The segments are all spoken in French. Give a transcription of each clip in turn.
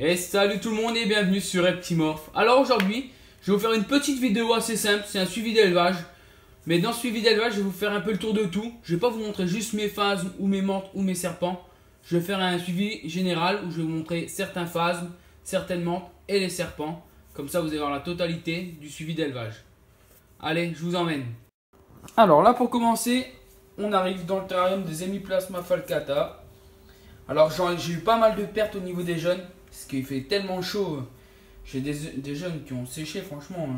Et salut tout le monde et bienvenue sur Reptimorph. Alors aujourd'hui, je vais vous faire une petite vidéo assez simple, c'est un suivi d'élevage. Mais dans ce suivi d'élevage, je vais vous faire un peu le tour de tout. Je vais pas vous montrer juste mes phasmes ou mes menthes ou mes serpents. Je vais faire un suivi général où je vais vous montrer certains phasmes, certaines menthes et les serpents. Comme ça, vous allez voir la totalité du suivi d'élevage. Allez, je vous emmène. Alors là, pour commencer, on arrive dans le terrarium des Hemiplasma falcata. Alors j'ai eu pas mal de pertes au niveau des jeunes, parce qu'il fait tellement chaud. J'ai des jeunes qui ont séché, franchement.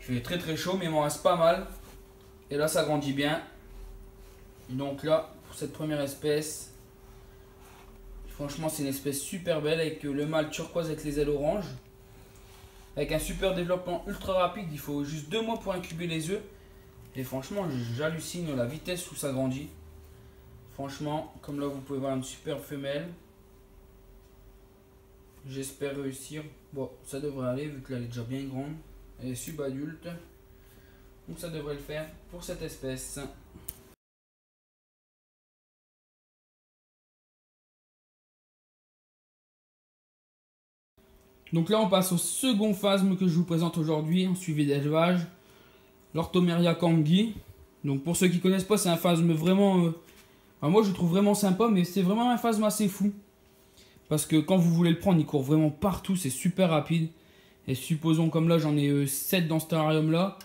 Il fait très très chaud, mais il m'en reste pas mal. Et là ça grandit bien. Donc là, pour cette première espèce, franchement c'est une espèce super belle avec le mâle turquoise avec les ailes oranges. Avec un super développement ultra rapide, il faut juste 2 mois pour incuber les œufs. Et franchement j'hallucine la vitesse où ça grandit. Franchement, comme là vous pouvez voir une super femelle. J'espère réussir. Bon, ça devrait aller vu que là elle est déjà bien grande. Elle est subadulte. Donc ça devrait le faire pour cette espèce. Donc là on passe au second phasme que je vous présente aujourd'hui en suivi d'élevage. L'Orthomeria candyi. Donc pour ceux qui ne connaissent pas, c'est un phasme vraiment... Enfin, moi je le trouve vraiment sympa, mais c'est vraiment un phasme assez fou. Parce que quand vous voulez le prendre, il court vraiment partout, c'est super rapide. Et supposons comme là j'en ai 7 dans ce terrarium là.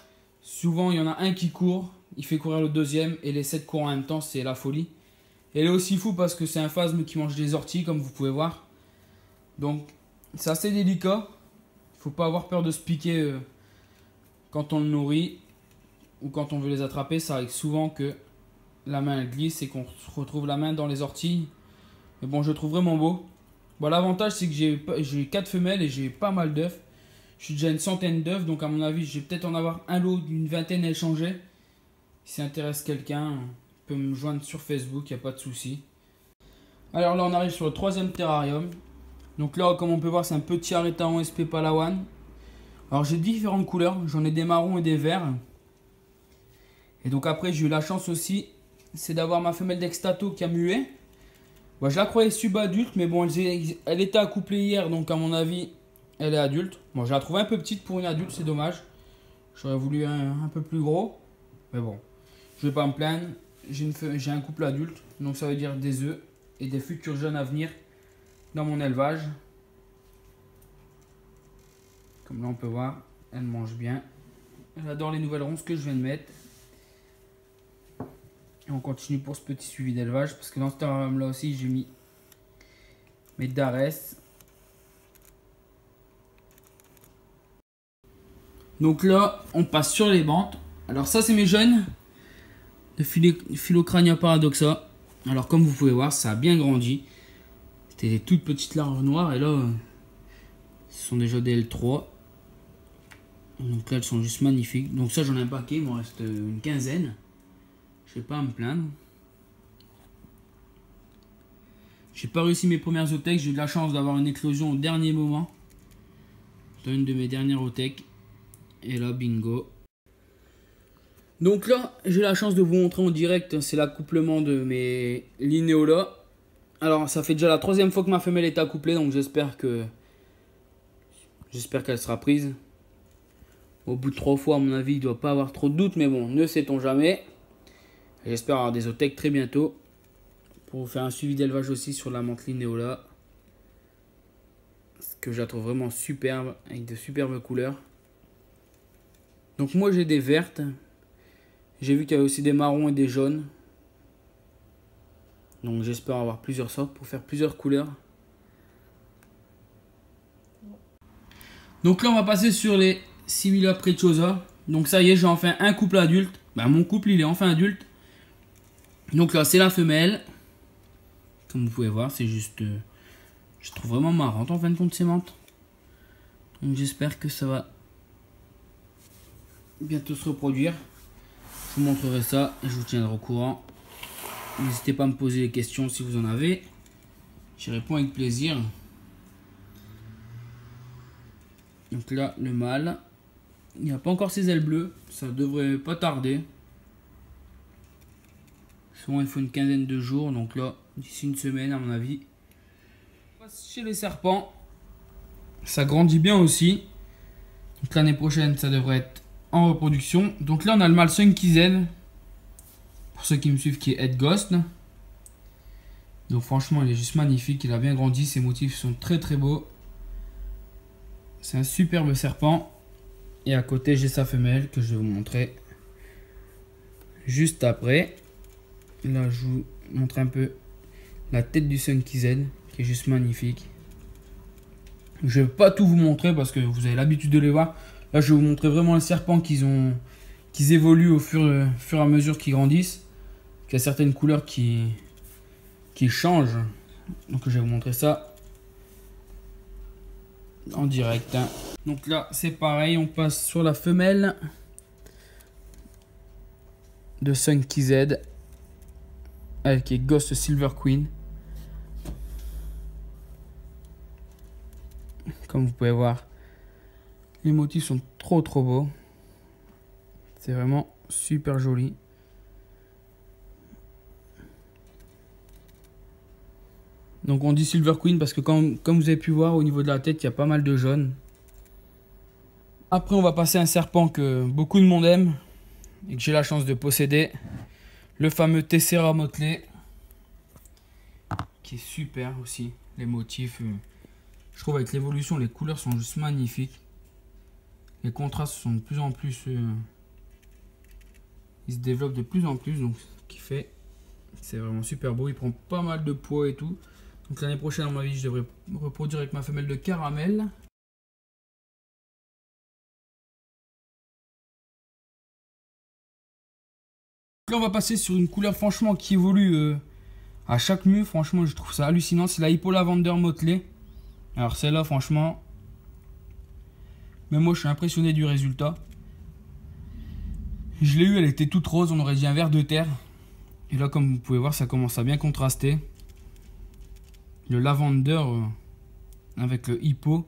Souvent il y en a un qui court, il fait courir le deuxième et les 7 courent en même temps, c'est la folie. Et il est aussi fou parce que c'est un phasme qui mange des orties comme vous pouvez voir. Donc c'est assez délicat. Il ne faut pas avoir peur de se piquer quand on le nourrit. Ou quand on veut les attraper, ça arrive souvent que la main elle glisse et qu'on se retrouve la main dans les orties. Mais bon, je le trouve vraiment beau. Bon, l'avantage c'est que j'ai 4 femelles et j'ai pas mal d'œufs. Je suis déjà à une centaine d'œufs, donc à mon avis, je vais peut-être en avoir un lot d'une vingtaine à échanger. Si ça intéresse quelqu'un, peut me joindre sur Facebook, il n'y a pas de souci. Alors là, on arrive sur le troisième terrarium. Donc là, comme on peut voir, c'est un petit Aréthaon SP Palawan. Alors j'ai différentes couleurs, j'en ai des marrons et des verts. Et donc après, j'ai eu la chance aussi, c'est d'avoir ma femelle d'Extato qui a mué. Bon, je la croyais subadulte, mais bon, elle était accouplée hier, donc à mon avis, elle est adulte. Bon, je la trouve un peu petite pour une adulte, c'est dommage. J'aurais voulu un peu plus gros. Mais bon, je vais pas me plaindre. J'ai un couple adulte, donc ça veut dire des œufs et des futurs jeunes à venir dans mon élevage. Comme là, on peut voir, elle mange bien. Elle adore les nouvelles ronces que je viens de mettre. Et on continue pour ce petit suivi d'élevage parce que dans ce terrarium là aussi j'ai mis mes Darès. Donc là on passe sur les menthes. Alors ça c'est mes jeunes de Phylocrania paradoxa. Alors comme vous pouvez voir ça a bien grandi. C'était des toutes petites larves noires et là ce sont déjà des L3. Donc là elles sont juste magnifiques. Donc ça j'en ai un paquet, il m'en reste une quinzaine. Je vais pas à me plaindre. J'ai pas réussi mes premières othèques. J'ai eu de la chance d'avoir une éclosion au dernier moment. Dans une de mes dernières othèques. Et là, bingo. Donc là, j'ai la chance de vous montrer en direct. C'est l'accouplement de mes linéolas. Alors, ça fait déjà la 3e fois que ma femelle est accouplée. Donc j'espère qu'elle sera prise. Au bout de 3 fois, à mon avis, il ne doit pas avoir trop de doute. Mais bon, ne sait-on jamais. J'espère avoir des othèques très bientôt pour vous faire un suivi d'élevage aussi sur la menthe linéola que je la trouve vraiment superbe avec de superbes couleurs. Donc moi j'ai des vertes, j'ai vu qu'il y avait aussi des marrons et des jaunes, donc j'espère avoir plusieurs sortes pour faire plusieurs couleurs. Donc là on va passer sur les Similia preciosa. Donc ça y est, j'ai enfin un couple adulte. Mon couple il est enfin adulte. Donc là c'est la femelle. Comme vous pouvez voir, c'est juste... je trouve vraiment marrante en fin de compte ces menthes. Donc j'espère que ça va bientôt se reproduire. Je vous montrerai ça et je vous tiendrai au courant. N'hésitez pas à me poser des questions si vous en avez. J'y réponds avec plaisir. Donc là, le mâle. Il n'y a pas encore ses ailes bleues. Ça devrait pas tarder. Souvent il faut une quinzaine de jours. Donc là, d'ici une semaine à mon avis. On passe chez les serpents. Ça grandit bien aussi. Donc l'année prochaine, ça devrait être en reproduction. Donc là, on a le mâle Sunky Z. Pour ceux qui me suivent, qui est Head Ghost. Donc franchement, il est juste magnifique. Il a bien grandi. Ses motifs sont très très beaux. C'est un superbe serpent. Et à côté, j'ai sa femelle que je vais vous montrer juste après. Là, je vous montre un peu la tête du Sunky Z, qui est juste magnifique. Je ne vais pas tout vous montrer parce que vous avez l'habitude de les voir. Là, je vais vous montrer vraiment les serpents qu'ils évoluent au fur et à mesure qu'ils grandissent. Il y a certaines couleurs qui changent. Donc, je vais vous montrer ça en direct. Donc là, c'est pareil. On passe sur la femelle de Sunky Z. Elle qui est Ghost Silver Queen. Comme vous pouvez voir, les motifs sont trop beaux. C'est vraiment super joli. Donc on dit Silver Queen parce que comme vous avez pu voir, au niveau de la tête, il y a pas mal de jaune. Après, on va passer à un serpent que beaucoup de monde aime et que j'ai la chance de posséder. Le fameux Tessera Motley, qui est super aussi. Les motifs, je trouve avec l'évolution, les couleurs sont juste magnifiques. Les contrastes sont de plus en plus... ils se développent de plus en plus, donc ce qui fait... C'est vraiment super beau, il prend pas mal de poids et tout. Donc l'année prochaine, à mon avis, je devrais reproduire avec ma femelle de caramel. Là, on va passer sur une couleur franchement qui évolue à chaque mue. Franchement, je trouve ça hallucinant. C'est la Hippo Lavender Motley. Alors celle-là, franchement, même moi, je suis impressionné du résultat. Je l'ai eu, elle était toute rose. On aurait dit un ver de terre. Et là, comme vous pouvez voir, ça commence à bien contraster. Le lavender avec le hippo.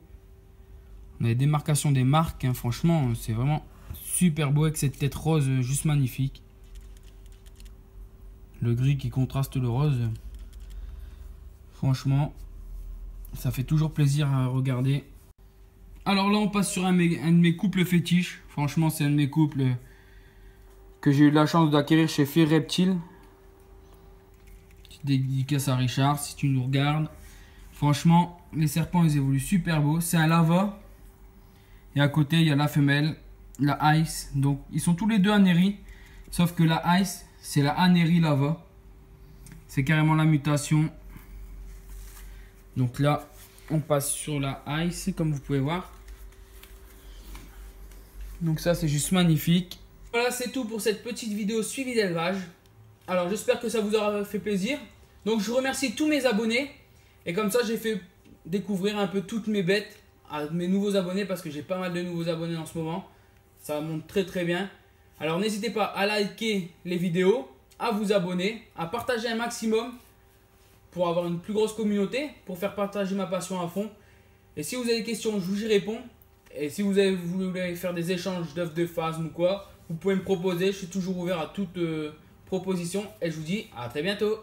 On a des démarcations des marques. Hein. Franchement, c'est vraiment super beau avec cette tête rose juste magnifique. Le gris qui contraste le rose. Franchement, ça fait toujours plaisir à regarder. Alors là, on passe sur un de mes couples fétiches. Franchement, c'est un de mes couples que j'ai eu la chance d'acquérir chez Fear Reptile. Petite dédicace à Richard, si tu nous regardes. Franchement, les serpents, ils évoluent super beau. C'est un lava. Et à côté, il y a la femelle, la Ice. Donc, ils sont tous les deux anéris. Sauf que la Ice, c'est la anérie lava. C'est carrément la mutation. Donc là, on passe sur la Ice, comme vous pouvez voir. Donc ça, c'est juste magnifique. Voilà, c'est tout pour cette petite vidéo suivie d'élevage. Alors, j'espère que ça vous aura fait plaisir. Donc, je remercie tous mes abonnés. Et comme ça, j'ai fait découvrir un peu toutes mes bêtes à mes nouveaux abonnés. Parce que j'ai pas mal de nouveaux abonnés en ce moment. Ça monte très bien. Alors, n'hésitez pas à liker les vidéos, à vous abonner, à partager un maximum pour avoir une plus grosse communauté, pour faire partager ma passion à fond. Et si vous avez des questions, je vous y réponds. Et si vous voulez faire des échanges d'œufs de phasme ou quoi, vous pouvez me proposer. Je suis toujours ouvert à toute proposition. Et je vous dis à très bientôt.